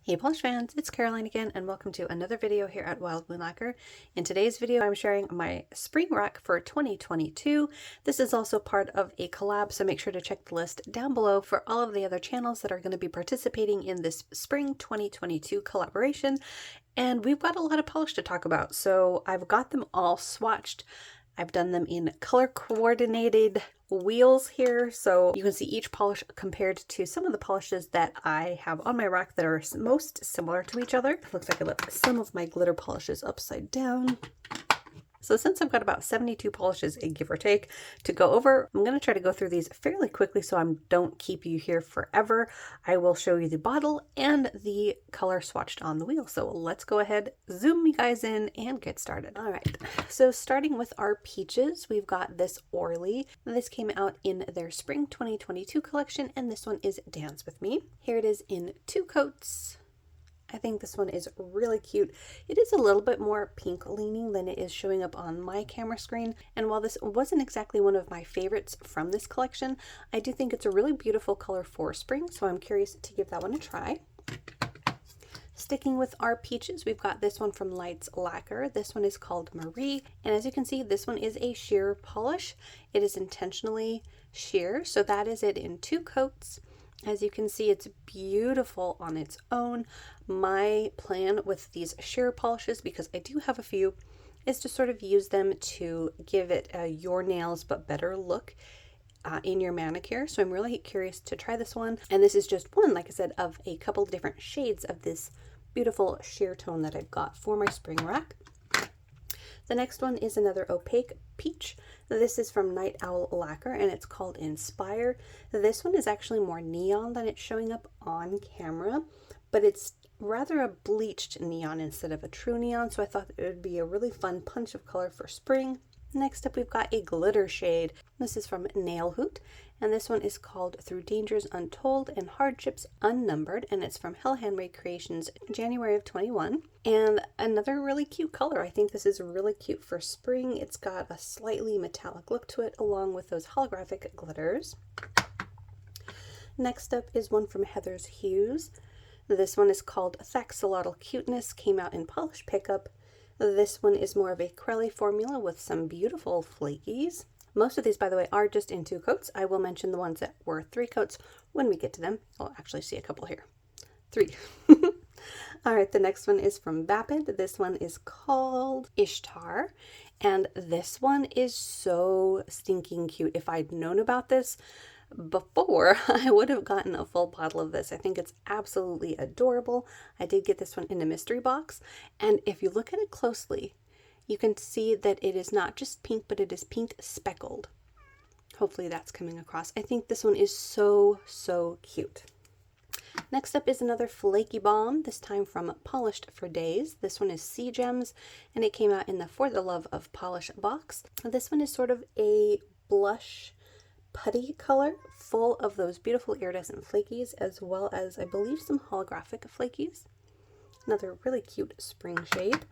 Hey polish fans, it's Caroline again and welcome to another video here at Wild Moon Lacquer. In today's video I'm sharing my spring rack for 2022. This is also part of a collab, so make sure to check the list down below for all of the other channels that are going to be participating in this spring 2022 collaboration. And we've got a lot of polish to talk about, so I've got them all swatched. I've done them in color coordinated wheels here, so you can see each polish compared to some of the polishes that I have on my rack that are most similar to each other. Looks like I left some of my glitter polishes upside down. So since I've got about 72 polishes, give or take, to go over, I'm going to try to go through these fairly quickly so I don't keep you here forever. I will show you the bottle and the color swatched on the wheel. So let's go ahead, zoom you guys in, and get started. All right, so starting with our peaches, we've got this Orly. This came out in their spring 2022 collection, and this one is Dance With Me. Here it is in 2 coats. I think this one is really cute. It is a little bit more pink leaning than it is showing up on my camera screen. And while this wasn't exactly one of my favorites from this collection, I do think it's a really beautiful color for spring, so I'm curious to give that one a try. Sticking with our peaches, we've got this one from Lights Lacquer. This one is called Marie, and as you can see, this one is a sheer polish. It is intentionally sheer, so that is it in 2 coats. As you can see, it's beautiful on its own. My plan with these sheer polishes, because I do have a few, is to sort of use them to give it a your nails but better look in your manicure. So I'm really curious to try this one. And this is just one, like I said, of a couple of different shades of this beautiful sheer tone that I've got for my spring rack. The next one is another opaque peach. This is from Night Owl Lacquer and it's called Inspire. This one is actually more neon than it's showing up on camera, but it's rather a bleached neon instead of a true neon, so I thought it would be a really fun punch of color for spring. Next up, we've got a glitter shade. This is from Nail Hoot, and this one is called Through Dangers Untold and Hardships Unnumbered, and it's from Hell Handmade Creations, January of 21. And another really cute color. I think this is really cute for spring. It's got a slightly metallic look to it, along with those holographic glitters. Next up is one from Heather's Hues. This one is called Thaxolotl Cuteness, came out in Polish Pickup. This one is more of a Crelly formula with some beautiful flakies. Most of these, by the way, are just in 2 coats. I will mention the ones that were 3 coats when we get to them. I'll actually see a couple here. 3. All right, the next one is from Vapid. This one is called Ishtar, and this one is so stinking cute. If I'd known about this before, I would have gotten a full bottle of this. I think it's absolutely adorable. I did get this one in a mystery box, and if you look at it closely, you can see that it is not just pink, but it is pink speckled. Hopefully that's coming across. I think this one is so cute. Next up is another flaky bomb, this time from Polished for Days. This one is Sea Gems, and it came out in the For the Love of Polish box. This one is sort of a blush putty color, full of those beautiful iridescent flakies, as well as, I believe, some holographic flakies. Another really cute spring shade.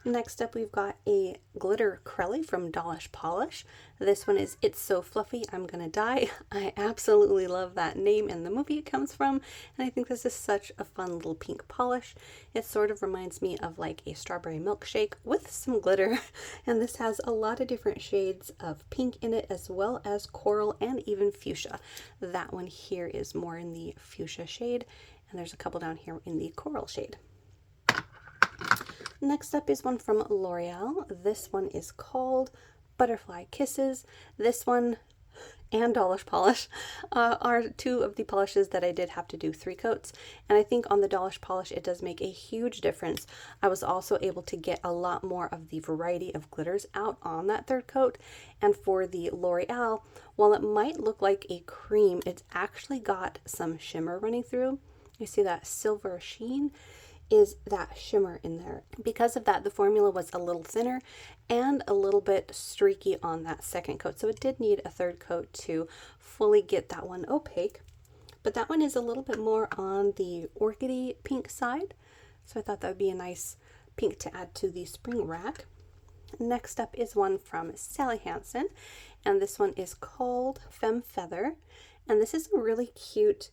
Next up, we've got a glitter Crelly from Dollish Polish. This one is It's So Fluffy, I'm Gonna Die. I absolutely love that name and the movie it comes from, and I think this is such a fun little pink polish. It sort of reminds me of like a strawberry milkshake with some glitter, and this has a lot of different shades of pink in it, as well as coral and even fuchsia. That one here is more in the fuchsia shade, and there's a couple down here in the coral shade. Next up is one from L'Oreal. This one is called Butterfly Kisses. This one and Dollish Polish are 2 of the polishes that I did have to do 3 coats, and I think on the Dollish Polish it does make a huge difference. I was also able to get a lot more of the variety of glitters out on that 3rd coat, and for the L'Oreal, while it might look like a cream, it's actually got some shimmer running through. You see that silver sheen? Is that shimmer in there. Because of that, the formula was a little thinner and a little bit streaky on that 2nd coat, so it did need a 3rd coat to fully get that one opaque. But that one is a little bit more on the orchidy pink side, so I thought that would be a nice pink to add to the spring rack. Next up is one from Sally Hansen, and this one is called Femme Feather, and this is a really cute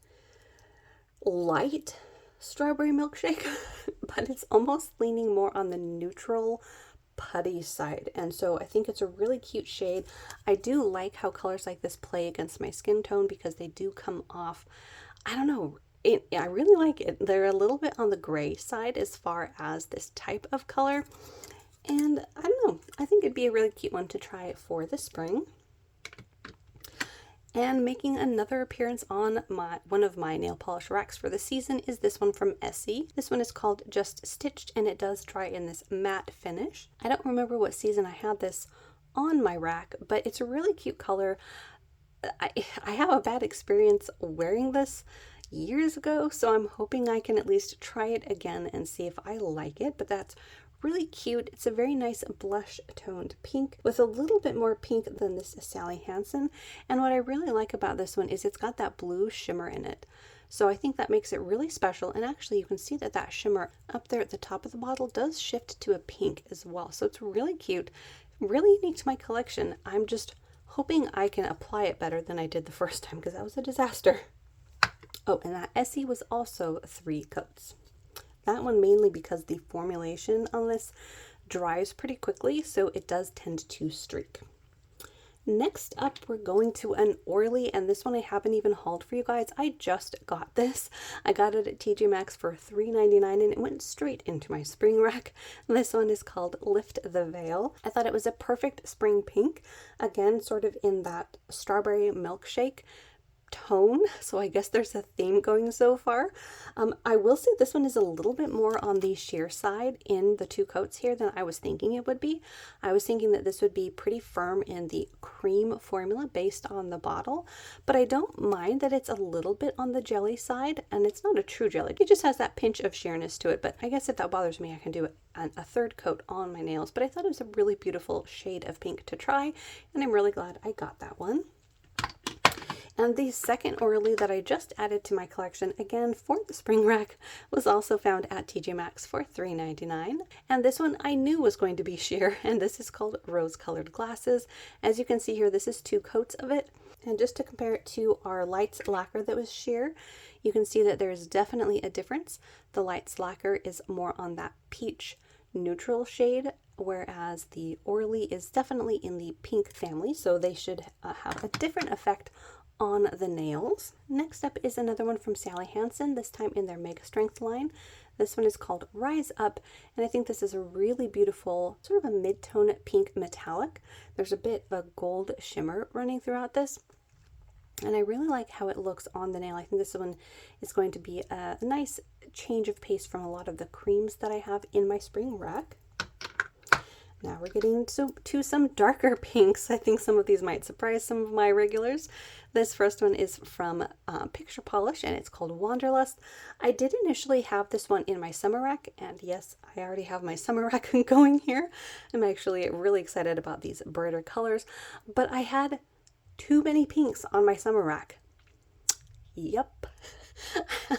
light strawberry milkshake, but it's almost leaning more on the neutral putty side, and so I think it's a really cute shade. I do like how colors like this play against my skin tone because they do come off, I don't know, I really like it. They're a little bit on the gray side as far as this type of color, and I don't know, I think it'd be a really cute one to try for the spring. And making another appearance on one of my nail polish racks for the season is this one from Essie. This one is called Just Stitched, and it does dry in this matte finish. I don't remember what season I had this on my rack, but it's a really cute color. I have a bad experience wearing this years ago, so I'm hoping I can at least try it again and see if I like it, but that's really cute. It's a very nice blush toned pink with a little bit more pink than this Sally Hansen. And what I really like about this one is it's got that blue shimmer in it. So I think that makes it really special. And actually you can see that that shimmer up there at the top of the bottle does shift to a pink as well. So it's really cute, really unique to my collection. I'm just hoping I can apply it better than I did the first time because that was a disaster. Oh, and that Essie was also 3 coats. That one mainly because the formulation on this dries pretty quickly, so it does tend to streak. Next up, we're going to an Orly, and this one I haven't even hauled for you guys. I just got this. I got it at TJ Maxx for $3.99, and it went straight into my spring rack. This one is called Lift the Veil. I thought it was a perfect spring pink, again, sort of in that strawberry milkshake tone, so I guess there's a theme going so far. I will say this one is a little bit more on the sheer side in the 2 coats here than I was thinking it would be. I was thinking that this would be pretty firm in the cream formula based on the bottle, but I don't mind that it's a little bit on the jelly side, and it's not a true jelly. It just has that pinch of sheerness to it, but I guess if that bothers me, I can do a 3rd coat on my nails. But I thought it was a really beautiful shade of pink to try, and I'm really glad I got that one. And the second Orly that I just added to my collection, again for the spring rack, was also found at TJ Maxx for $3.99. And this one I knew was going to be sheer, and this is called Rose Colored Glasses. As you can see here, this is 2 coats of it. And just to compare it to our Lights lacquer that was sheer, you can see that there's definitely a difference. The Lights lacquer is more on that peach neutral shade, whereas the Orly is definitely in the pink family, so they should have a different effect on the nails. Next up is another one from Sally Hansen, this time in their Mega Strength line. This one is called Rise Up, and I think this is a really beautiful sort of a mid-tone pink metallic. There's a bit of a gold shimmer running throughout this, and I really like how it looks on the nail. I think this one is going to be a nice change of pace from a lot of the creams that I have in my spring rack. Now we're getting to some darker pinks. I think some of these might surprise some of my regulars. This first one is from Picture Polish, and it's called Wanderlust. I did initially have this one in my summer rack, and yes, I already have my summer rack going here. I'm actually really excited about these brighter colors, but I had too many pinks on my summer rack. Yep.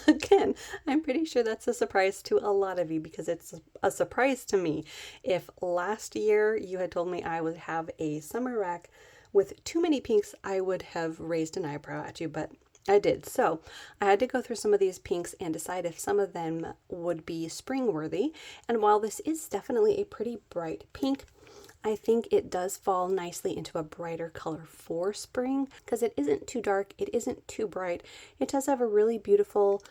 Again, I'm pretty sure that's a surprise to a lot of you because it's a surprise to me. If last year you had told me I would have a summer rack with too many pinks, I would have raised an eyebrow at you, but I did. So I had to go through some of these pinks and decide if some of them would be spring worthy. And while this is definitely a pretty bright pink, I think it does fall nicely into a brighter color for spring because it isn't too dark, it isn't too bright. It does have a really beautiful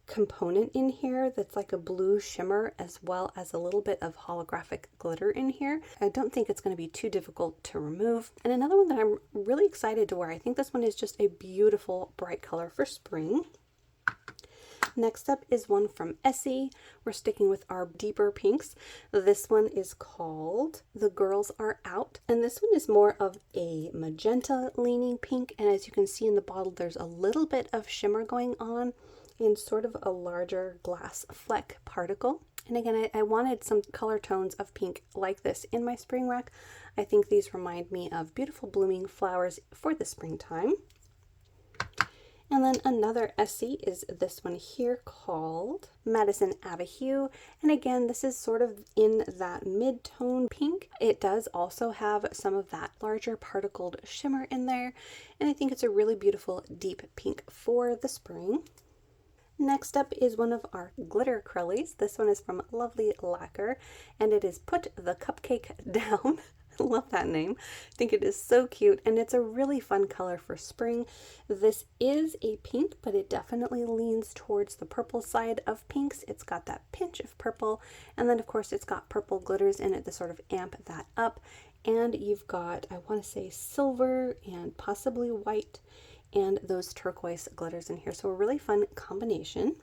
component in here that's like a blue shimmer as well as a little bit of holographic glitter in here. I don't think it's going to be too difficult to remove. And another one that I'm really excited to wear, I think this one is just a beautiful bright color for spring. Next up is one from Essie. We're sticking with our deeper pinks. This one is called The Girls Are Out, and this one is more of a magenta leaning pink, and as you can see in the bottle there's a little bit of shimmer going on in sort of a larger glass fleck particle. And again, I wanted some color tones of pink like this in my spring rack. I think these remind me of beautiful blooming flowers for the springtime. And then another Essie is this one here called Madison Abihu. And again, this is sort of in that mid-tone pink. It does also have some of that larger particled shimmer in there. And I think it's a really beautiful deep pink for the spring. Next up is one of our glitter acrylics. This one is from Lovely Lacquer, and it is Put the Cupcake Down. Love that name. I think it is so cute, and it's a really fun color for spring. This is a pink, but it definitely leans towards the purple side of pinks. It's got that pinch of purple, and then of course it's got purple glitters in it to sort of amp that up. And you've got, I want to say, silver and possibly white and those turquoise glitters in here. So a really fun combination.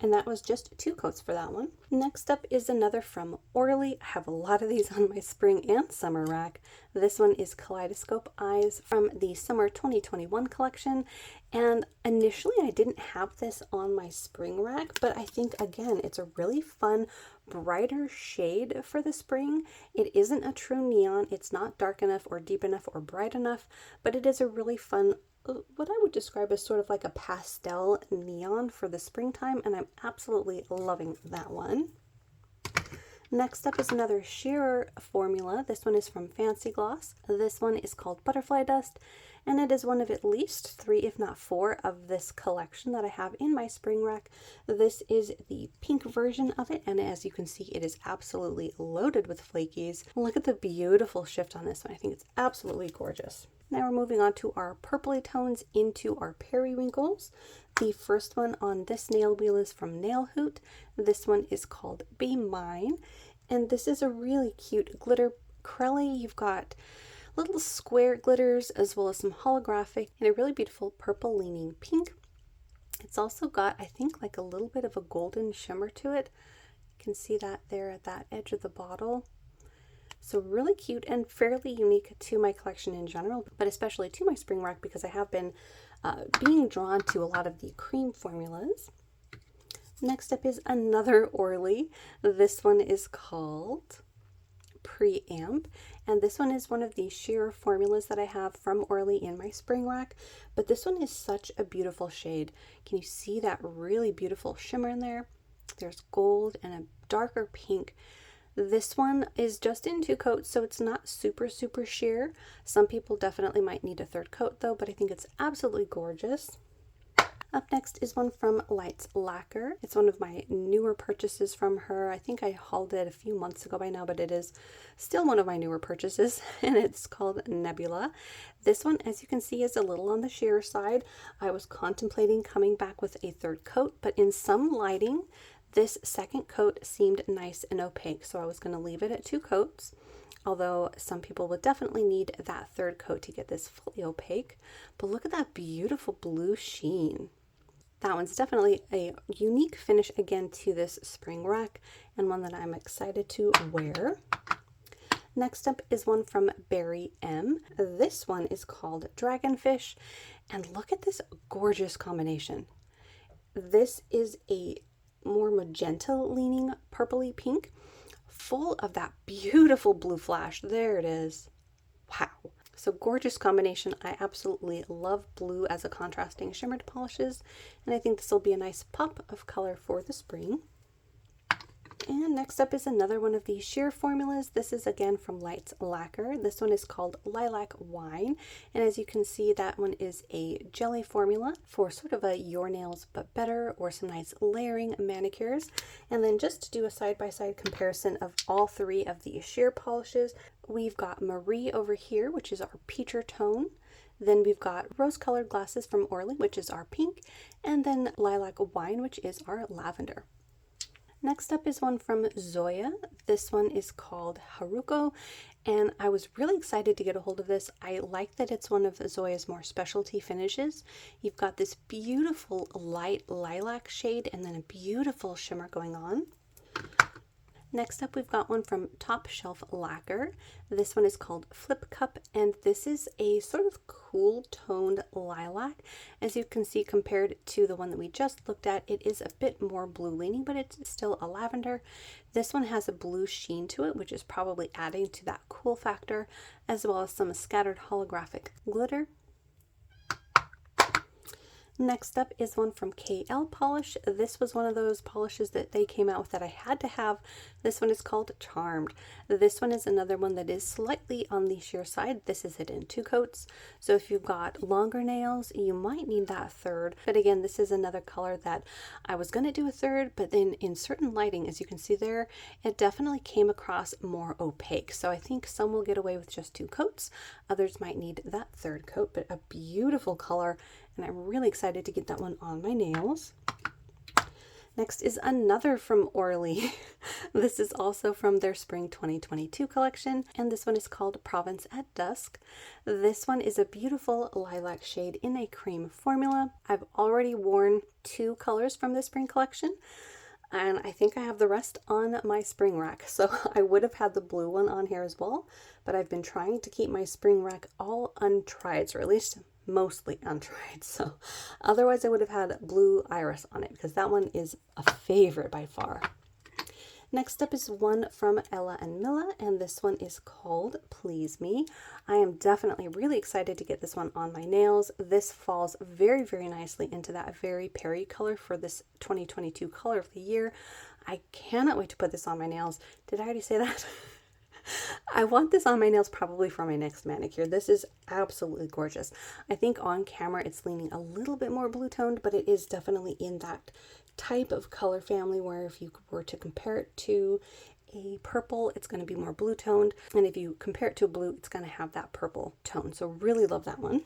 And that was just 2 coats for that one. Next up is another from Orly. I have a lot of these on my spring and summer rack. This one is Kaleidoscope Eyes from the Summer 2021 collection. And initially I didn't have this on my spring rack, but I think again, it's a really fun, brighter shade for the spring. It isn't a true neon. It's not dark enough or deep enough or bright enough, but it is a really fun, what I would describe as sort of like a pastel neon for the springtime, and I'm absolutely loving that one. Next up is another sheer formula. This one is from Fancy Gloss. This one is called Butterfly Dust, and it is one of at least 3, if not 4, of this collection that I have in my spring rack. This is the pink version of it, and as you can see, it is absolutely loaded with flakies. Look at the beautiful shift on this one. I think it's absolutely gorgeous. Now we're moving on to our purpley tones into our periwinkles. The first one on this nail wheel is from Nail Hoot. This one is called Be Mine, and this is a really cute glitter crelly. You've got little square glitters as well as some holographic and a really beautiful purple leaning pink. It's also got, I think, like a little bit of a golden shimmer to it. You can see that there at that edge of the bottle. So really cute and fairly unique to my collection in general, but especially to my spring rack because I have been being drawn to a lot of the cream formulas. Next up is another Orly. This one is called Preamp, and this one is one of the sheer formulas that I have from Orly in my spring rack, but this one is such a beautiful shade. Can you see that really beautiful shimmer in there? There's gold and a darker pink. This one is just in 2 coats, so it's not super sheer. Some people definitely might need a 3rd coat though, but I think it's absolutely gorgeous. Up next is one from Lights Lacquer. It's one of my newer purchases from her. I think I hauled it a few months ago by now, but it is still one of my newer purchases, and it's called Nebula. This one, as you can see, is a little on the sheer side. I was contemplating coming back with a 3rd coat, but in some lighting, this 2nd coat seemed nice and opaque, so I was going to leave it at 2 coats, although some people would definitely need that 3rd coat to get this fully opaque. But look at that beautiful blue sheen. That one's definitely a unique finish again to this spring rack, and one that I'm excited to wear. Next up is one from Berry M. This one is called Dragonfish, and look at this gorgeous combination. This is a more magenta leaning purpley pink, full of that beautiful blue flash. There it is. Wow. So gorgeous combination. I absolutely love blue as a contrasting shimmer to polishes, and I think this will be a nice pop of color for the spring. And next up is another one of these sheer formulas. This is again from Lights Lacquer. This one is called Lilac Wine, and as you can see, that one is a jelly formula for sort of a Your Nails But Better or some nice layering manicures. And then just to do a side-by-side comparison of all 3 of these sheer polishes, we've got Marie over here, which is our peacher tone. Then we've got rose-colored glasses from Orly, which is our pink, and then Lilac Wine, which is our lavender. Next up is one from Zoya. This one is called Haruko, and I was really excited to get a hold of this. I like that it's one of Zoya's more specialty finishes. You've got this beautiful light lilac shade and then a beautiful shimmer going on. Next up, we've got one from Top Shelf Lacquer. This one is called Flip Cup, and this is a sort of cool toned lilac. As you can see, compared to the one that we just looked at, it is a bit more blue leaning, but it's still a lavender. This one has a blue sheen to it, which is probably adding to that cool factor, as well as some scattered holographic glitter. Next up is one from KL Polish. This was one of those polishes that they came out with that I had to have. This one is called Charmed. This one is another one that is slightly on the sheer side. This is it in 2 coats. So if you've got longer nails, you might need that third. But again, this is another color that I was going to do a third, but then in certain lighting, as you can see there, it definitely came across more opaque. So I think some will get away with just 2 coats. Others might need that third coat, but a beautiful color. And I'm really excited to get that one on my nails. Next is another from Orly. This is also from their Spring 2022 collection, and this one is called Province at Dusk. This one is a beautiful lilac shade in a cream formula. I've already worn 2 colors from the spring collection, and I think I have the rest on my spring rack. So I would have had the blue one on here as well, but I've been trying to keep my spring rack all untried, or at least mostly untried. So otherwise I would have had blue iris on it, because that one is a favorite by far. Next up is one from Ella and Milla, and this one is called Please Me. I am definitely really excited to get this one on my nails. This falls very, very nicely into that very Peri color for this 2022 color of the year. I cannot wait to put this on my nails. Did I already say that? I want this on my nails probably for my next manicure. This is absolutely gorgeous. I think on camera it's leaning a little bit more blue toned, but it is definitely in that type of color family where if you were to compare it to a purple, it's going to be more blue toned. And if you compare it to a blue, it's going to have that purple tone. So really love that one.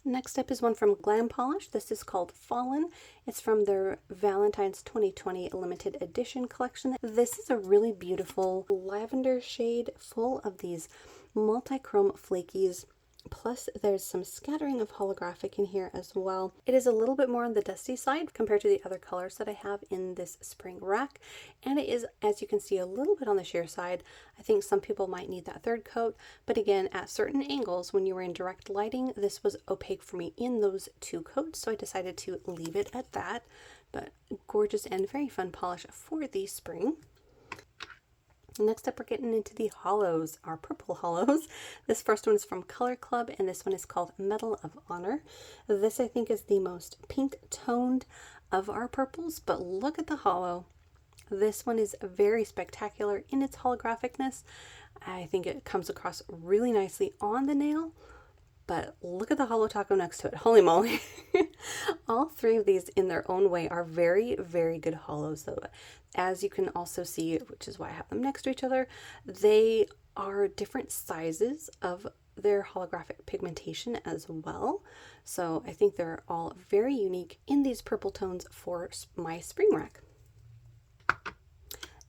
Next up is one from Glam Polish. This is called Fallen. It's from their Valentine's 2020 limited edition collection. This is a really beautiful lavender shade full of these multi-chrome flakies. Plus there's some scattering of holographic in here as well. It is a little bit more on the dusty side compared to the other colors that I have in this spring rack. And it is, as you can see, a little bit on the sheer side. I think some people might need that third coat. But again, at certain angles, when you were in direct lighting, this was opaque for me in those 2 coats. So I decided to leave it at that. But gorgeous and very fun polish for the spring. Next up, we're getting into the hollows, our purple hollows. This first one is from Color Club, and this one is called Medal of Honor. This, I think, is the most pink toned of our purples, but look at the hollow. This one is very spectacular in its holographicness. I think it comes across really nicely on the nail, but look at the hollow taco next to it. Holy moly. All 3 of these in their own way are very, very good hollows though. As you can also see, which is why I have them next to each other, they are different sizes of their holographic pigmentation as well. So I think they're all very unique in these purple tones for my spring rack.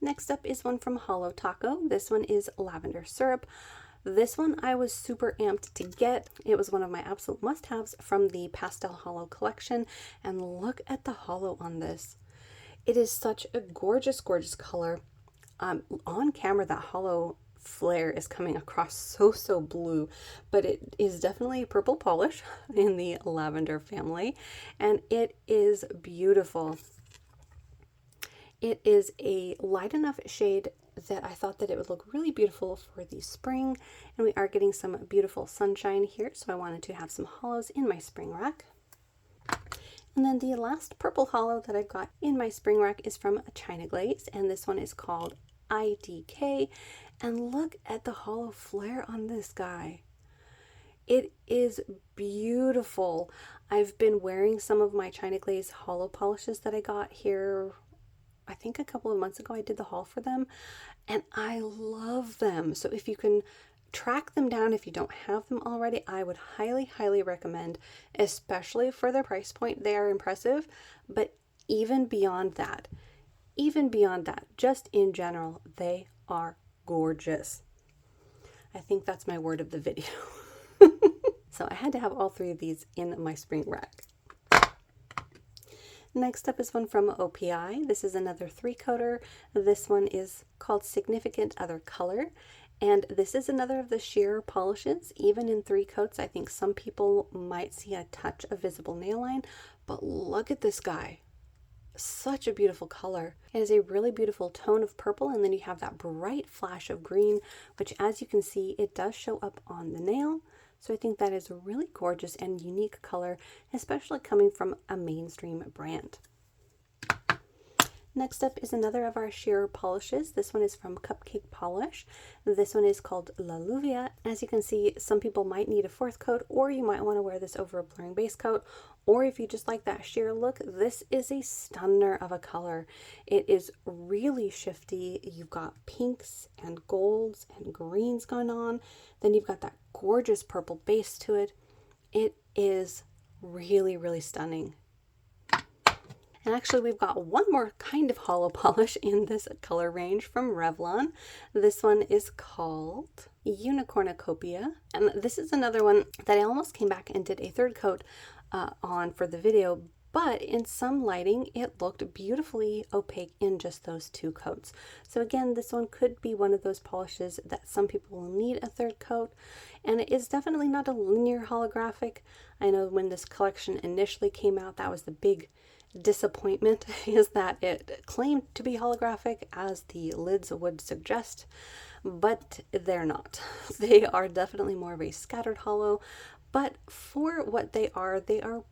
Next up is one from Hollow Taco. This one is Lavender Syrup. This one I was super amped to get. It was one of my absolute must-haves from the Pastel Hollow collection. And look at the hollow on this. It is such a gorgeous, gorgeous color. On camera, that hollow flare is coming across so blue, but it is definitely purple polish in the lavender family, and it is beautiful. It is a light enough shade that I thought that it would look really beautiful for the spring, and we are getting some beautiful sunshine here, so I wanted to have some hollows in my spring rack. And then the last purple hollow that I've got in my spring rack is from China Glaze, and this one is called IDK. And look at the hollow flare on this guy. It is beautiful. I've been wearing some of my China Glaze hollow polishes that I got here, I think a couple of months ago. I did the haul for them, and I love them. So if you can track them down, if you don't have them already, I would highly recommend, especially for their price point. They are impressive, but even beyond that, just in general, they are gorgeous. I think that's my word of the video. So I had to have all 3 of these in my spring rack. Next up is one from OPI. This is another 3-coater. This one is called Significant Other Color. And this is another of the sheer polishes. Even in 3 coats, I think some people might see a touch of visible nail line, but look at this guy. Such a beautiful color. It is a really beautiful tone of purple, and then you have that bright flash of green, which, as you can see, it does show up on the nail. So I think that is a really gorgeous and unique color, especially coming from a mainstream brand. Next up is another of our sheer polishes. This one is from Cupcake Polish. This one is called La Lluvia. As you can see, some people might need a fourth coat, or you might want to wear this over a blurring base coat, or if you just like that sheer look, this is a stunner of a color. It is really shifty. You've got pinks and golds and greens going on. Then you've got that gorgeous purple base to it. It is really, really stunning. And actually, we've got one more kind of hollow polish in this color range from Revlon. This one is called Unicornucopia. And this is another one that I almost came back and did a third coat on for the video. But in some lighting, it looked beautifully opaque in just those two coats. So again, this one could be one of those polishes that some people will need a third coat. And it is definitely not a linear holographic. I know when this collection initially came out, that was the big disappointment, is that it claimed to be holographic as the lids would suggest, but they're not. They are definitely more of a scattered hollow, but for what they are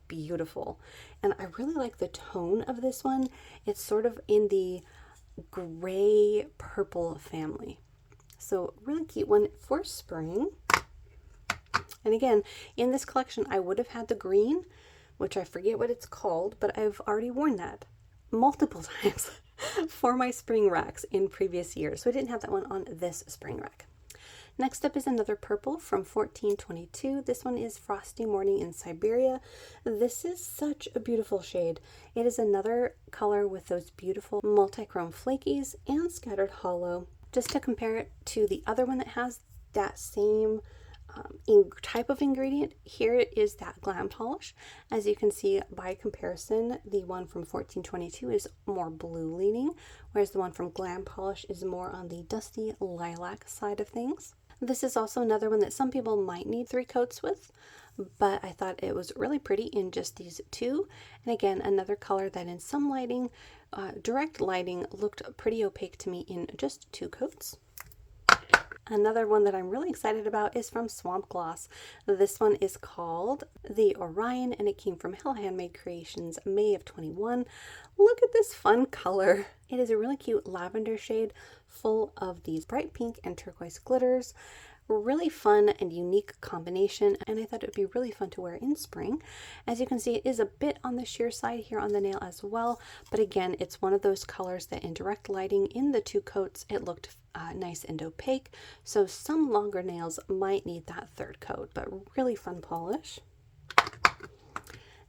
beautiful. And I really like the tone of this one. It's sort of in the gray purple family. So really cute one for spring. And again, in this collection, I would have had the green, which I forget what it's called, but I've already worn that multiple times for my spring racks in previous years. So I didn't have that one on this spring rack. Next up is another purple from 1422. This one is Frosty Morning in Siberia. This is such a beautiful shade. It is another color with those beautiful multi-chrome flakies and scattered hollow. Just to compare it to the other one that has that same type of ingredient, here it is that glam polish. As you can see by comparison, the one from 1422 is more blue leaning, whereas the one from Glam Polish is more on the dusty lilac side of things. This is also another one that some people might need 3 coats with, but I thought it was really pretty in just these 2. And again, another color that in some lighting, direct lighting, looked pretty opaque to me in just 2 coats. Another one that I'm really excited about is from Swamp Gloss. This one is called the Orion, and it came from Hell Handmade Creations, May of 21. Look at this fun color. It is a really cute lavender shade full of these bright pink and turquoise glitters. Really fun and unique combination, and I thought it would be really fun to wear in spring. As you can see, it is a bit on the sheer side here on the nail as well, but again, it's one of those colors that in direct lighting in the 2 coats, it looked nice and opaque, so some longer nails might need that 3rd coat, but really fun polish.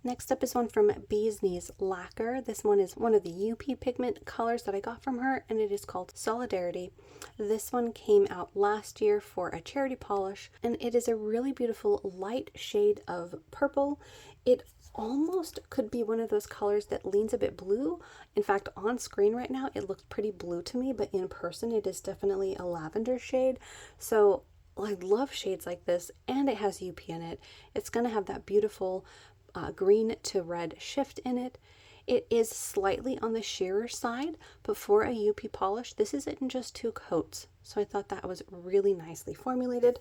Next up is one from Bee's Knees Lacquer. This one is one of the UP pigment colors that I got from her, and it is called Solidarity. This one came out last year for a charity polish, and it is a really beautiful light shade of purple. It almost could be one of those colors that leans a bit blue. In fact, on screen right now, it looks pretty blue to me, but in person, it is definitely a lavender shade. So I love shades like this, and it has UP in it. It's going to have that beautiful green to red shift in it. It is slightly on the sheerer side, but for a UP polish, this is in just 2 coats. So I thought that was really nicely formulated.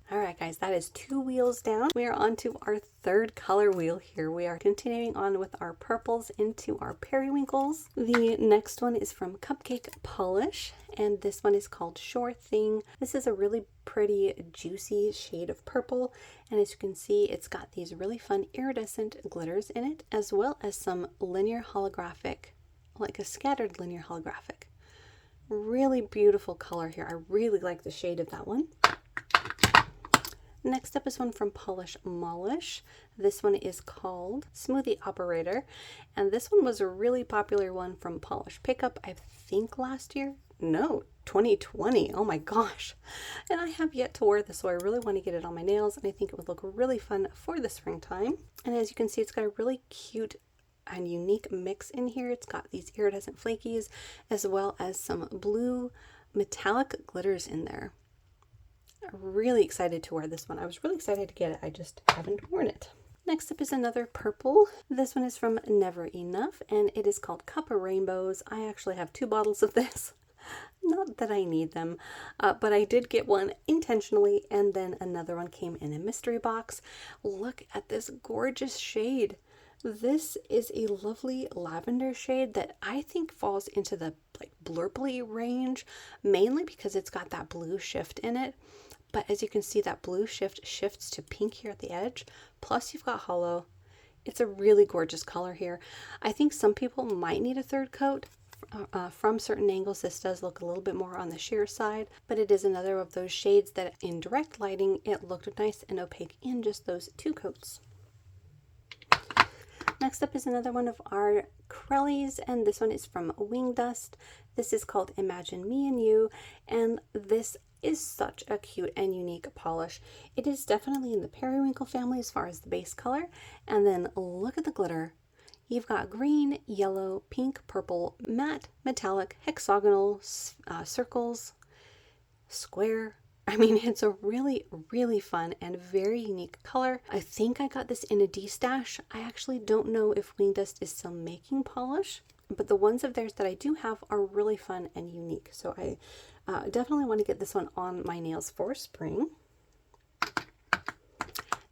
All right, guys, that is 2 wheels down. We are on to our 3rd color wheel here. We are continuing on with our purples into our periwinkles. The next one is from Cupcake Polish, and this one is called Sure Thing. This is a really pretty juicy shade of purple, and as you can see, it's got these really fun iridescent glitters in it, as well as some linear holographic, like a scattered linear holographic. Really beautiful color here. I really like the shade of that one. Next up is one from Polish Molish. This one is called Smoothie Operator, and this one was a really popular one from Polish Pickup, I think last year. No, 2020. Oh my gosh. And I have yet to wear this, so I really want to get it on my nails, and I think it would look really fun for the springtime. And as you can see, it's got a really cute and unique mix in here. It's got these iridescent flakies as well as some blue metallic glitters in there. Really excited to wear this one. I was really excited to get it. I just haven't worn it. Next up is another purple. This one is from Never Enough, and it is called Cup of Rainbows. I actually have 2 bottles of this. Not that I need them, but I did get one intentionally, and then another one came in a mystery box. Look at this gorgeous shade. This is a lovely lavender shade that I think falls into the like blurply range, mainly because it's got that blue shift in it. But as you can see, that blue shift shifts to pink here at the edge. Plus you've got hollow. It's a really gorgeous color here. I think some people might need a third coat. From certain angles, this does look a little bit more on the sheer side, but it is another of those shades that in direct lighting, it looked nice and opaque in just those 2 coats. Next up is another one of our Crellies, and this one is from Wing Dust. This is called Imagine Me and You, and this is such a cute and unique polish. It is definitely in the Periwinkle family as far as the base color, and then look at the glitter. You've got green, yellow, pink, purple, matte, metallic, hexagonal, circles, square. I mean, it's a really, really fun and very unique color. I think I got this in a D-stash. I actually don't know if Wing Dust is still making polish, but the ones of theirs that I do have are really fun and unique. So I definitely want to get this one on my nails for spring.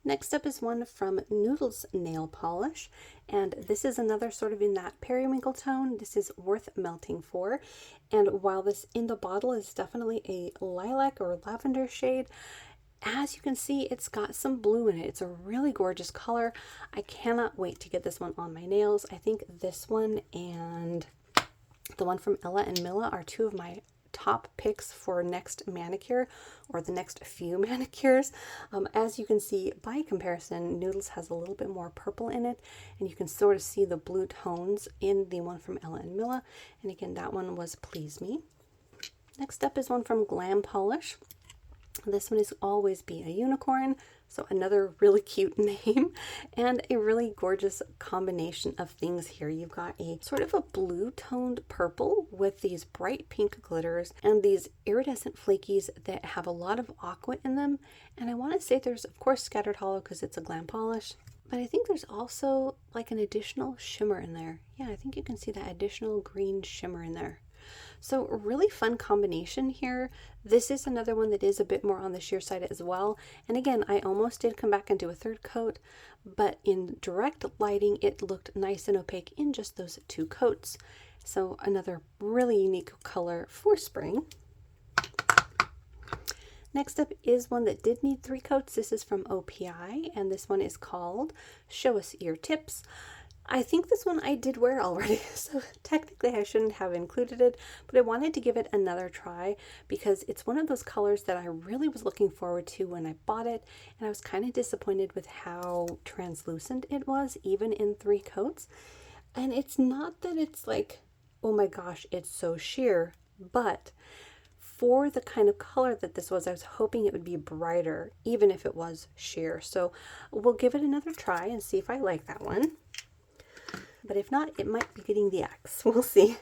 Next up is one from Noodles Nail Polish, and this is another sort of in that periwinkle tone. This is Worth Melting For, and while this in the bottle is definitely a lilac or lavender shade, as you can see, it's got some blue in it. It's a really gorgeous color. I cannot wait to get this one on my nails. I think this one and the one from Ella and Milla are 2 of my top picks for next manicure or the next few manicures. As you can see by comparison, Noodles has a little bit more purple in it, and you can sort of see the blue tones in the one from Ella and Milla, and again that one was Please Me. Next up is one from Glam Polish. This one is Always Be a Unicorn, so another really cute name and a really gorgeous combination of things here. You've got a sort of a blue toned purple with these bright pink glitters and these iridescent flakies that have a lot of aqua in them. And I want to say there's of course scattered hollow because it's a glam polish, but I think there's also like an additional shimmer in there. Yeah, I think you can see that additional green shimmer in there. So a really fun combination here. This is another one that is a bit more on the sheer side as well. And again, I almost did come back and do a third coat, but in direct lighting, it looked nice and opaque in just those 2 coats. So another really unique color for spring. Next up is one that did need 3 coats. This is from OPI, and this one is called Show Us Your Tips. I think this one I did wear already, so technically I shouldn't have included it, but I wanted to give it another try because it's one of those colors that I really was looking forward to when I bought it, and I was kind of disappointed with how translucent it was, even in 3 coats. And it's not that it's like, oh my gosh, it's so sheer, but for the kind of color that this was, I was hoping it would be brighter, even if it was sheer. So we'll give it another try and see if I like that one. But if not, it might be getting the X. We'll see.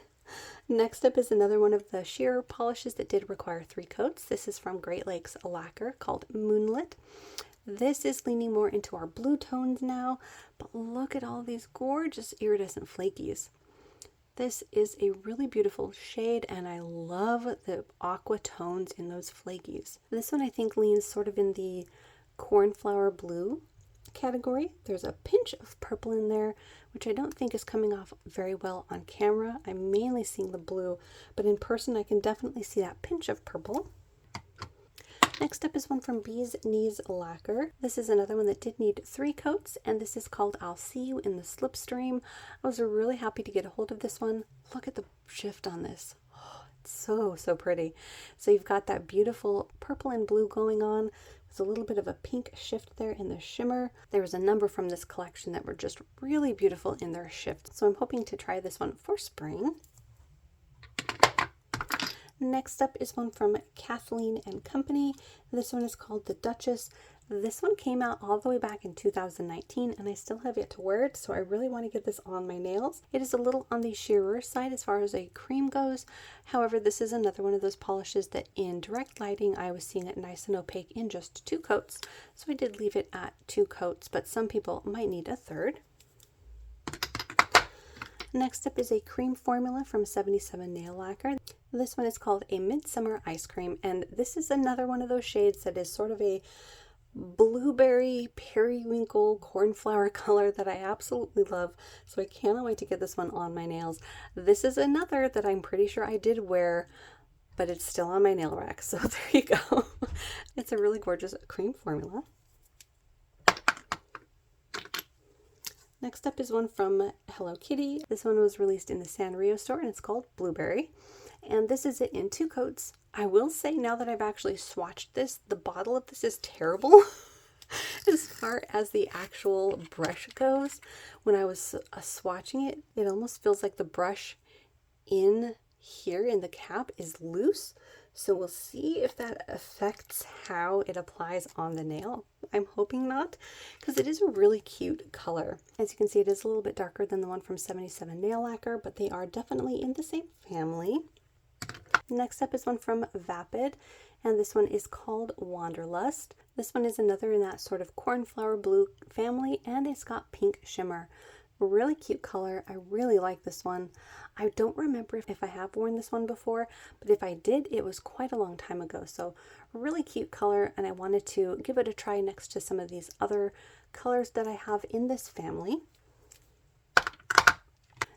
Next up is another one of the sheer polishes that did require 3 coats. This is from Great Lakes Lacquer called Moonlit. This is leaning more into our blue tones now, but look at all these gorgeous iridescent flakies. This is a really beautiful shade, and I love the aqua tones in those flakies. This one I think leans sort of in the cornflower blue category. There's a pinch of purple in there, which I don't think is coming off very well on camera. I'm mainly seeing the blue, but in person I can definitely see that pinch of purple. Next up is one from Bee's Knees Lacquer. This is another one that did need 3 coats, and this is called I'll See You in the Slipstream. I was really happy to get a hold of this one. Look at the shift on this. Oh, it's so pretty. So you've got that beautiful purple and blue going on. There's a little bit of a pink shift there in the shimmer. There was a number from this collection that were just really beautiful in their shift. So I'm hoping to try this one for spring. Next up is one from Kathleen and Company. This one is called The Duchess. This one came out all the way back in 2019, and I still have yet to wear it, so I really want to get this on my nails. It is a little on the sheerer side as far as a cream goes. However, this is another one of those polishes that in direct lighting, I was seeing it nice and opaque in just 2 coats. So I did leave it at 2 coats, but some people might need a third. Next up is a cream formula from 77 Nail Lacquer. This one is called a Midsummer Ice Cream, and this is another one of those shades that is sort of a blueberry periwinkle cornflower color that I absolutely love. So I cannot wait to get this one on my nails. This is another that I'm pretty sure I did wear, but it's still on my nail rack. So there you go. It's a really gorgeous cream formula. Next up is one from Hello Kitty. This one was released in the Sanrio store and it's called Blueberry. And this is it in 2 coats. I will say, now that I've actually swatched this, the bottle of this is terrible as far as the actual brush goes. When I was swatching it, it almost feels like the brush in here in the cap is loose. So we'll see if that affects how it applies on the nail. I'm hoping not, because it is a really cute color. As you can see, it is a little bit darker than the one from 77 Nail Lacquer, but they are definitely in the same family. Next up is one from Vapid, and this one is called Wanderlust. This one is another in that sort of cornflower blue family, and it's got pink shimmer. Really cute color. I really like this one. I don't remember if I have worn this one before, but if I did, it was quite a long time ago. So really cute color, and I wanted to give it a try next to some of these other colors that I have in this family.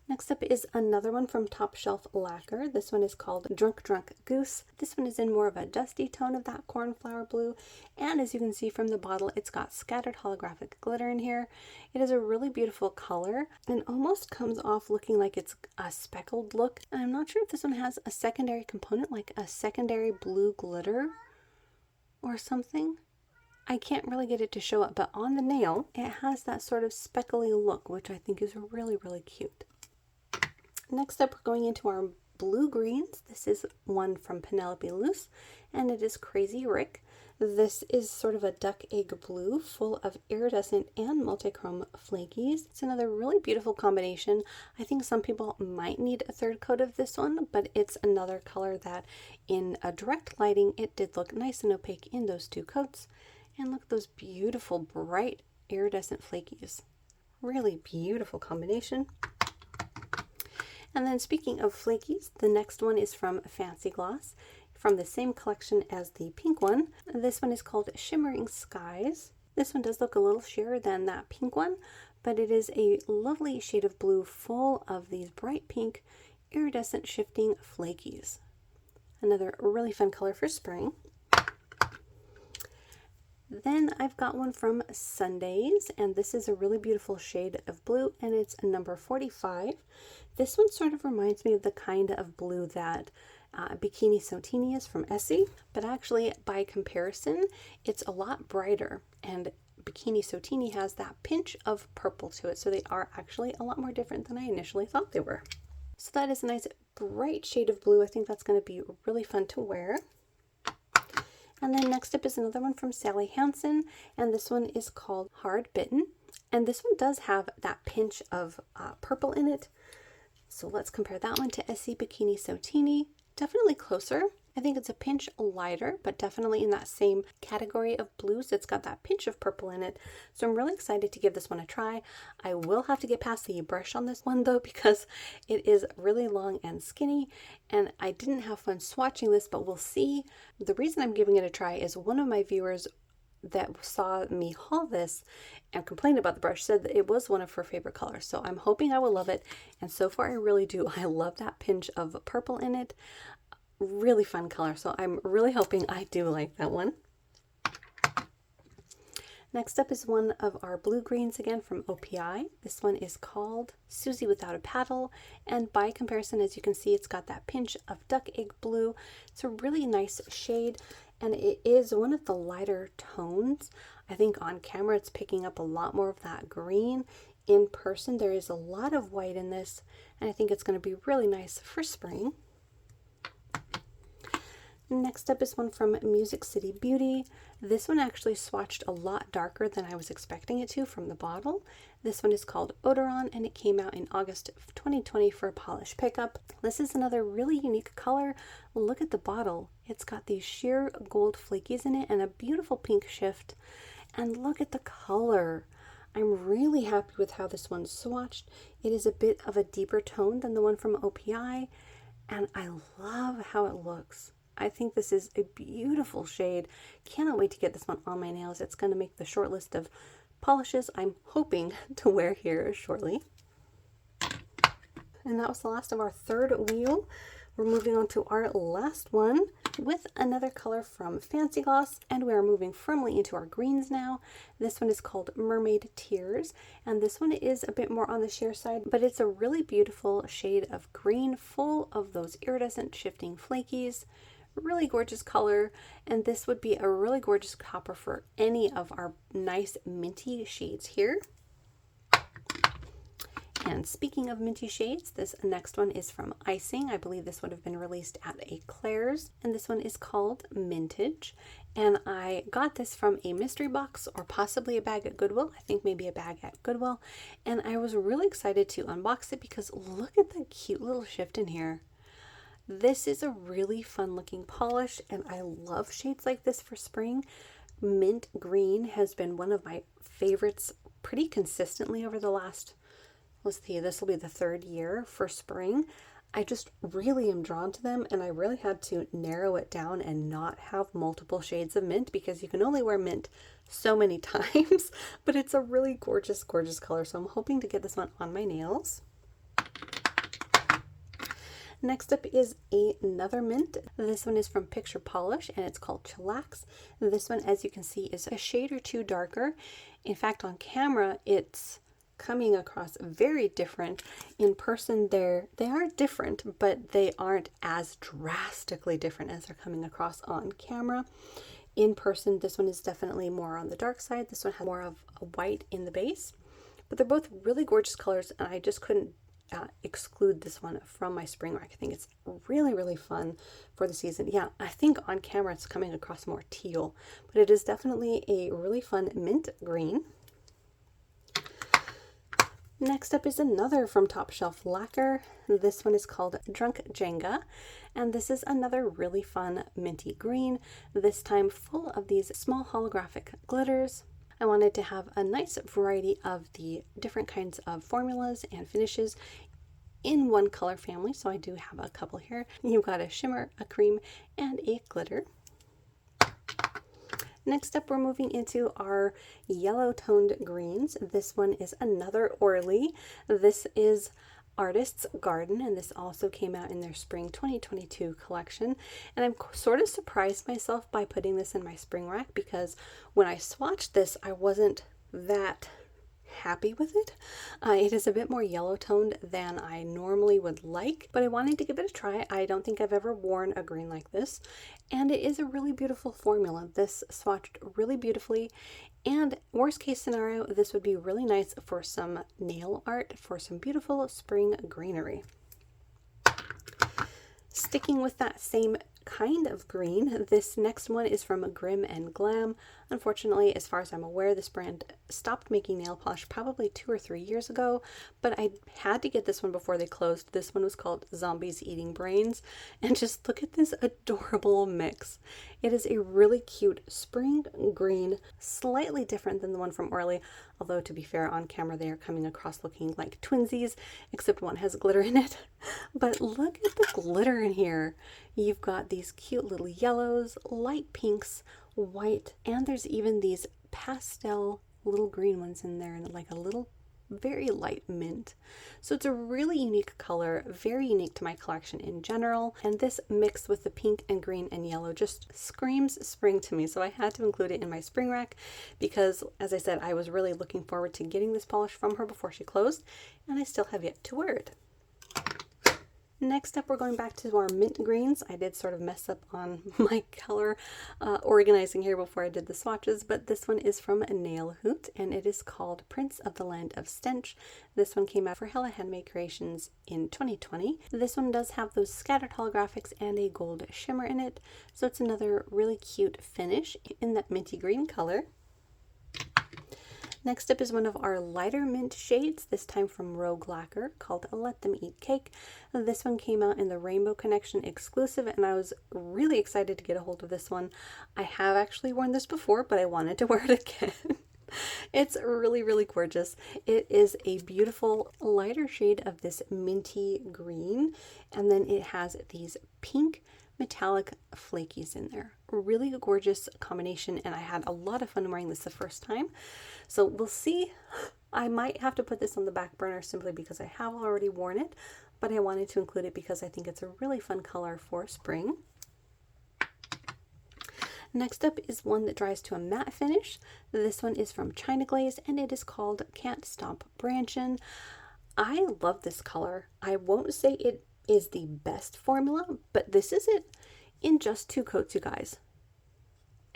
Next up is another one from Top Shelf Lacquer. This one is called Drunk Drunk Goose. This one is in more of a dusty tone of that cornflower blue. And as you can see from the bottle, it's got scattered holographic glitter in here. It is a really beautiful color and almost comes off looking like it's a speckled look. And I'm not sure if this one has a secondary component, like a secondary blue glitter or something. I can't really get it to show up, but on the nail, it has that sort of speckly look, which I think is really, really cute. Next up, we're going into our blue greens. This is one from Penelope Loose, and it is Crazy Rick. This is sort of a duck egg blue, full of iridescent and multichrome flakies. It's another really beautiful combination. I think some people might need a 3rd coat of this one, but it's another color that in a direct lighting, it did look nice and opaque in those 2 coats. And look at those beautiful, bright, iridescent flakies. Really beautiful combination. And then speaking of flakies, the next one is from Fancy Gloss, from the same collection as the pink one. This one is called Shimmering Skies. This one does look a little sheerer than that pink one, but it is a lovely shade of blue full of these bright pink, iridescent shifting flakies. Another really fun color for spring. Then I've got one from Sundays, and this is a really beautiful shade of blue, and it's number 45. This one sort of reminds me of the kind of blue that Bikini Sotini is from Essie, but actually by comparison, it's a lot brighter, and Bikini Sotini has that pinch of purple to it, so they are actually a lot more different than I initially thought they were. So that is a nice bright shade of blue. I think that's going to be really fun to wear. And then next up is another one from Sally Hansen, and this one is called Hard Bitten. And this one does have that pinch of purple in it. So let's compare that one to Essie Bikini Sotini. Definitely closer. I think it's a pinch lighter, but definitely in that same category of blues. It's got that pinch of purple in it. So I'm really excited to give this one a try. I will have to get past the brush on this one though, because it is really long and skinny, and I didn't have fun swatching this, but we'll see. The reason I'm giving it a try is one of my viewers that saw me haul this and complained about the brush said that it was one of her favorite colors. So I'm hoping I will love it. And so far I really do. I love that pinch of purple in it. Really fun color. So I'm really hoping I do like that one. Next up is one of our blue greens again from OPI. This one is called Susie Without a Paddle, and by comparison, as you can see, it's got that pinch of duck egg blue. It's a really nice shade, and it is one of the lighter tones. I think on camera it's picking up a lot more of that green. In person there is a lot of white in this, and I think it's going to be really nice for spring. Next up is one from Music City Beauty. This one actually swatched a lot darker than I was expecting it to from the bottle. This one is called Odoron, and it came out in August of 2020 for a polish pickup. This is another really unique color. Look at the bottle. It's got these sheer gold flakies in it and a beautiful pink shift. And look at the color. I'm really happy with how this one's swatched. It is a bit of a deeper tone than the one from OPI. and I love how it looks. I think this is a beautiful shade. Cannot wait to get this one on my nails. It's going to make the short list of polishes I'm hoping to wear here shortly. And that was the last of our third wheel. We're moving on to our last one with another color from Fancy Gloss, and we are moving firmly into our greens now. This one is called Mermaid Tears, and this one is a bit more on the sheer side, but it's a really beautiful shade of green, full of those iridescent shifting flakies. Really gorgeous color, and this would be a really gorgeous topper for any of our nice minty shades here. And speaking of minty shades, this next one is from Icing. I believe this would have been released at a Claire's, and this one is called Mintage. And I got this from a mystery box or possibly a bag at Goodwill. I think maybe a bag at Goodwill. And I was really excited to unbox it because look at the cute little shift in here. This is a really fun looking polish, and I love shades like this for spring. Mint green has been one of my favorites pretty consistently over the last, let's see, this will be the third year for spring. I just really am drawn to them, and I really had to narrow it down and not have multiple shades of mint because you can only wear mint so many times, but it's a really gorgeous, gorgeous color. So I'm hoping to get this one on my nails. Next up is another mint. This one is from Picture Polish, and it's called Chillax. This one, as you can see, is a shade or two darker. In fact, on camera, it's coming across very different. In person, they are different, but they aren't as drastically different as they're coming across on camera. In person, this one is definitely more on the dark side. This one has more of a white in the base, but they're both really gorgeous colors, and I just couldn't exclude this one from my spring rack. I think it's really, really fun for the season. Yeah, I think on camera it's coming across more teal, but it is definitely a really fun mint green. Next up is another from Top Shelf Lacquer. This one is called Drunk Jenga, and this is another really fun minty green, this time full of these small holographic glitters. I wanted to have a nice variety of the different kinds of formulas and finishes in one color family, so I do have a couple here. You've got a shimmer, a cream, and a glitter. Next up, we're moving into our yellow toned greens. This one is another Orly. This is Artist's Garden, and this also came out in their spring 2022 collection. And I'm sort of surprised myself by putting this in my spring rack because when I swatched this, I wasn't that happy with it. It is a bit more yellow toned than I normally would like, but I wanted to give it a try. I don't think I've ever worn a green like this, and it is a really beautiful formula. This swatched really beautifully, and worst case scenario, this would be really nice for some nail art, for some beautiful spring greenery. Sticking with that same kind of green, this next one is from Grim and Glam. Unfortunately, as far as I'm aware, this brand stopped making nail polish probably 2 or 3 years ago, but I had to get this one before they closed. This one was called Zombies Eating Brains, and just look at this adorable mix. It is a really cute spring green, slightly different than the one from Orly, although to be fair, on camera they are coming across looking like twinsies, except one has glitter in it. But look at the glitter in here. You've got these cute little yellows, light pinks, white, and there's even these pastel little green ones in there, and like a little very light mint. So it's a really unique color, very unique to my collection in general, and this mixed with the pink and green and yellow just screams spring to me. So I had to include it in my spring rack because, as I said, I was really looking forward to getting this polish from her before she closed, and I still have yet to wear it. Next up, we're going back to our mint greens. I did sort of mess up on my color organizing here before I did the swatches, but this one is from Nail Hoot, and it is called Prince of the Land of Stench. This one came out for Hella Handmade Creations in 2020. This one does have those scattered holographics and a gold shimmer in it, so it's another really cute finish in that minty green color. Next up is one of our lighter mint shades, this time from Rogue Lacquer, called Let Them Eat Cake. This one came out in the Rainbow Connection exclusive, and I was really excited to get a hold of this one. I have actually worn this before, but I wanted to wear it again. It's really, really gorgeous. It is a beautiful lighter shade of this minty green, and then it has these pink metallic flakies in there. Really gorgeous combination, and I had a lot of fun wearing this the first time. So we'll see. I might have to put this on the back burner simply because I have already worn it, but I wanted to include it because I think it's a really fun color for spring. Next up is one that dries to a matte finish. This one is from China Glaze, and it is called Can't Stop Branchin'. I love this color. I won't say it is the best formula, but this is it in just 2 coats, you guys.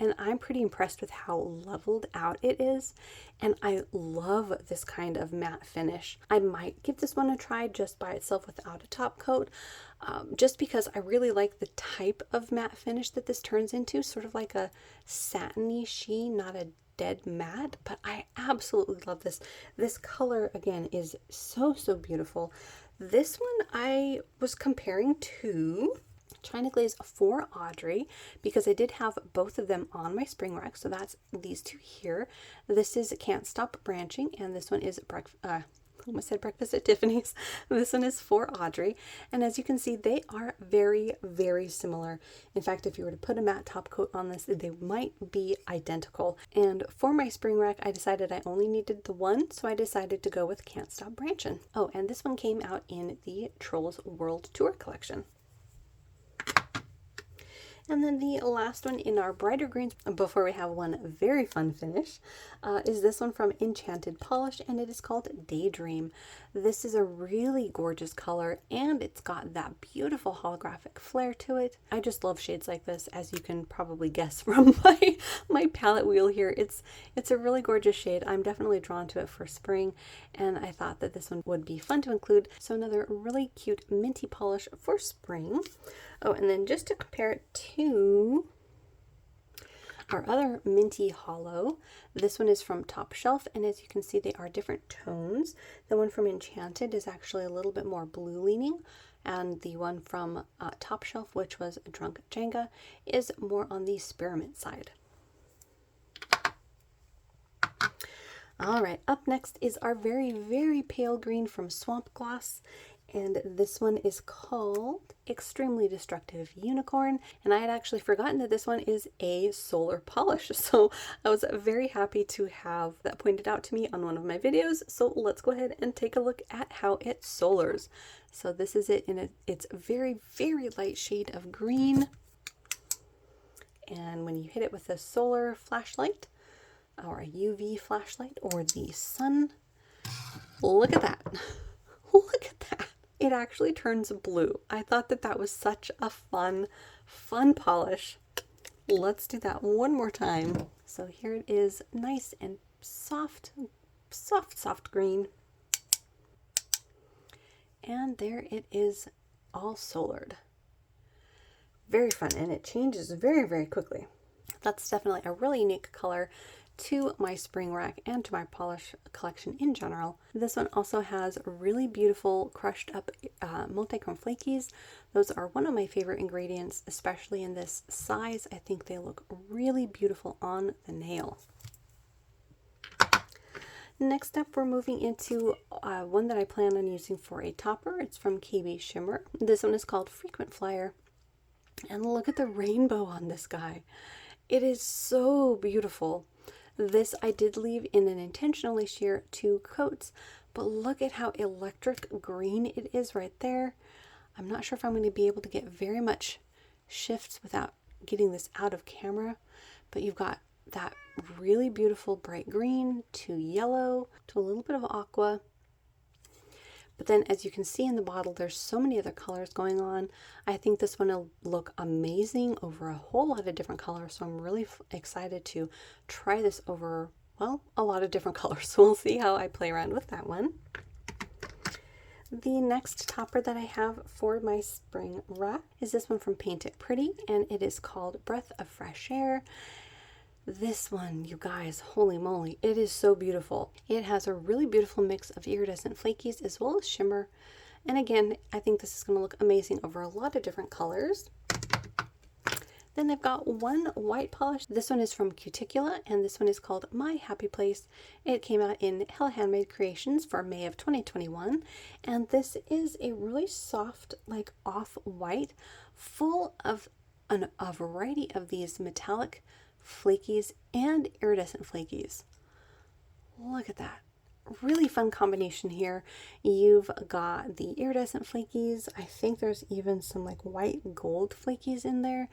And I'm pretty impressed with how leveled out it is, and I love this kind of matte finish. I might give this one a try just by itself without a top coat, just because I really like the type of matte finish that this turns into, sort of like a satiny sheen, not a dead matte, but I absolutely love this. This color, again, is so, so beautiful. This one I was comparing to China Glaze for Audrey because I did have both of them on my spring rack. So that's these two here. This is Can't Stop Branching, and this one is almost said Breakfast at Tiffany's. This one is for Audrey, and as you can see, they are very, very similar. In fact, if you were to put a matte top coat on this, they might be identical. And for my spring rack, I decided I only needed the one, so I decided to go with Can't Stop Branchin'. Oh, and this one came out in the Trolls World Tour collection. And then the last one in our brighter greens, before we have one very fun finish, is this one from Enchanted Polish, and it is called Daydream. This is a really gorgeous color, and it's got that beautiful holographic flare to it. I just love shades like this, as you can probably guess from my palette wheel here. It's a really gorgeous shade. I'm definitely drawn to it for spring, and I thought that this one would be fun to include. So another really cute minty polish for spring. Oh, and then just to compare it to our other minty hollow, this one is from Top Shelf, and as you can see, they are different tones. The one from Enchanted is actually a little bit more blue leaning, and the one from Top Shelf, which was Drunk Jenga, is more on the spearmint side. All right, up next is our very, very pale green from Swamp Gloss. And this one is called Extremely Destructive Unicorn. And I had actually forgotten that this one is a solar polish. So I was very happy to have that pointed out to me on one of my videos. So let's go ahead and take a look at how it solars. So this is it in its very, very light shade of green. And when you hit it with a solar flashlight or a UV flashlight or the sun, look at that. Look at that. It actually turns blue. I thought that that was such a fun polish. Let's do that one more time. So here it is, nice and soft, soft green. And there it is, all solared. Very fun, and it changes very, very quickly. That's definitely a really unique color to my spring rack and to my polish collection in general. This one also has really beautiful crushed up multichrome flakies. Those are one of my favorite ingredients, especially in this size. I think they look really beautiful on the nail. Next up, we're moving into one that I plan on using for a topper. It's from KB Shimmer. This one is called Frequent Flyer. And look at the rainbow on this guy. It is so beautiful. This I did leave in an intentionally sheer 2 coats, but look at how electric green it is right there. I'm not sure if I'm going to be able to get very much shifts without getting this out of camera, but you've got that really beautiful bright green to yellow to a little bit of aqua. But then as you can see in the bottle, there's so many other colors going on. I think this one will look amazing over a whole lot of different colors. So I'm really excited to try this over, well, a lot of different colors. So we'll see how I play around with that one. The next topper that I have for my spring rack is this one from Paint It Pretty, and it is called Breath of Fresh Air. This one, you guys, holy moly, it is so beautiful. It has a really beautiful mix of iridescent flakies as well as shimmer. And again, I think this is going to look amazing over a lot of different colors. Then I've got one white polish. This one is from Cuticula, and this one is called My Happy Place. It came out in Hella Handmade Creations for May of 2021, and this is a really soft, like off-white, full of a variety of these metallic flakies and iridescent flakies. Look at that. Really fun combination here. You've got the iridescent flakies. I think there's even some like white gold flakies in there.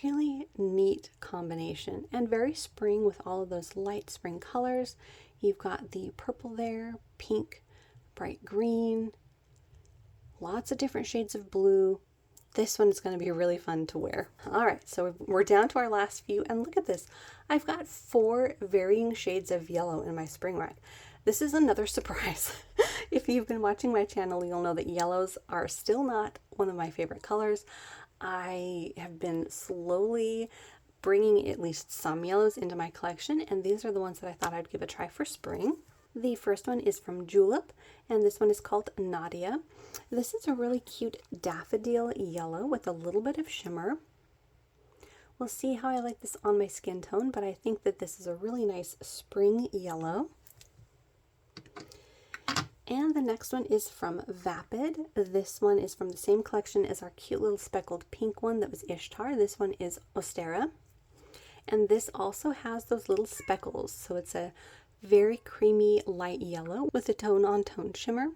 Really neat combination and very spring with all of those light spring colors. You've got the purple there, pink, bright green, lots of different shades of blue. This one is going to be really fun to wear. All right, so we're down to our last few, and look at this. I've got 4 varying shades of yellow in my spring rack. This is another surprise. If you've been watching my channel, you'll know that yellows are still not one of my favorite colors. I have been slowly bringing at least some yellows into my collection, and these are the ones that I thought I'd give a try for spring. The first one is from Julep, and this one is called Nadia. This is a really cute daffodil yellow with a little bit of shimmer. We'll see how I like this on my skin tone, but I think that this is a really nice spring yellow. And the next one is from Vapid. This one is from the same collection as our cute little speckled pink one that was Ishtar. This one is Ostera. And this also has those little speckles. So it's a very creamy light yellow with a tone-on-tone shimmer.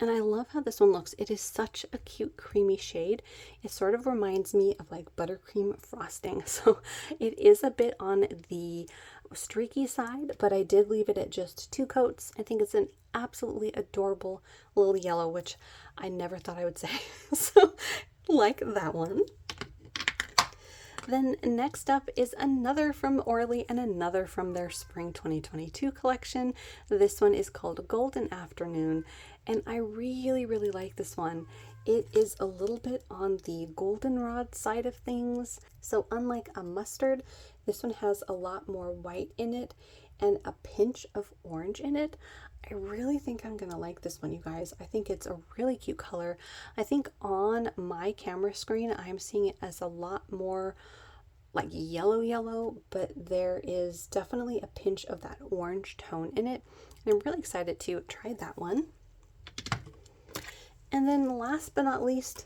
And I love how this one looks. It is such a cute creamy shade. It sort of reminds me of like buttercream frosting. So it is a bit on the streaky side, but I did leave it at just 2 coats. I think it's an absolutely adorable little yellow, which I never thought I would say. So like that one. Then next up is another from Orly and another from their Spring 2022 collection. This one is called Golden Afternoon, and I really like this one. It is a little bit on the goldenrod side of things. So unlike a mustard, this one has a lot more white in it and a pinch of orange in it. I really think I'm gonna like this one, you guys. I think it's a really cute color. I think on my camera screen, I'm seeing it as a lot more like yellow, but there is definitely a pinch of that orange tone in it. And I'm really excited to try that one. And then last but not least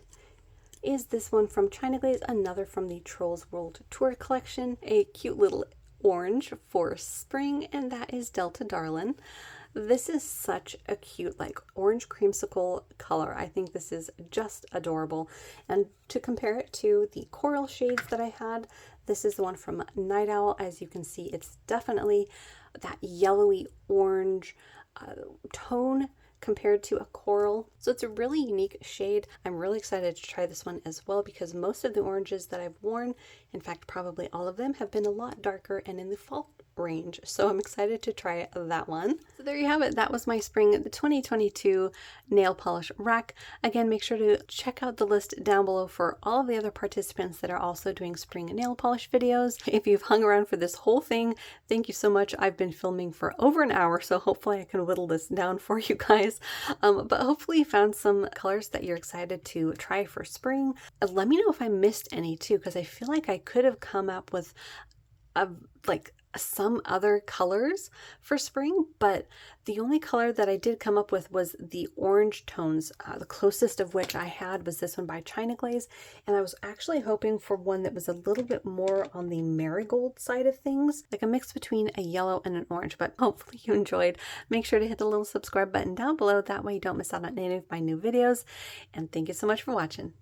is this one from China Glaze, another from the Trolls World Tour collection, a cute little orange for spring, and that is Delta Darlin. This is such a cute like orange creamsicle color. I think this is just adorable. And to compare it to the coral shades that I had, this is the one from Night Owl. As you can see, it's definitely that yellowy orange tone compared to a coral. So it's a really unique shade. I'm really excited to try this one as well because most of the oranges that I've worn, in fact probably all of them, have been a lot darker and in the fall range. So I'm excited to try that one. So there you have it. That was my spring 2022 nail polish rack. Again, make sure to check out the list down below for all of the other participants that are also doing spring nail polish videos. If you've hung around for this whole thing, thank you so much. I've been filming for over an hour, so hopefully I can whittle this down for you guys. But hopefully you found some colors that you're excited to try for spring. Let me know if I missed any too, because I feel like I could have come up with some other colors for spring, but the only color that I did come up with was the orange tones. The closest of which I had was this one by China Glaze, and I was actually hoping for one that was a little bit more on the marigold side of things, like a mix between a yellow and an orange, but hopefully you enjoyed. Make sure to hit the little subscribe button down below, that way you don't miss out on any of my new videos, and thank you so much for watching.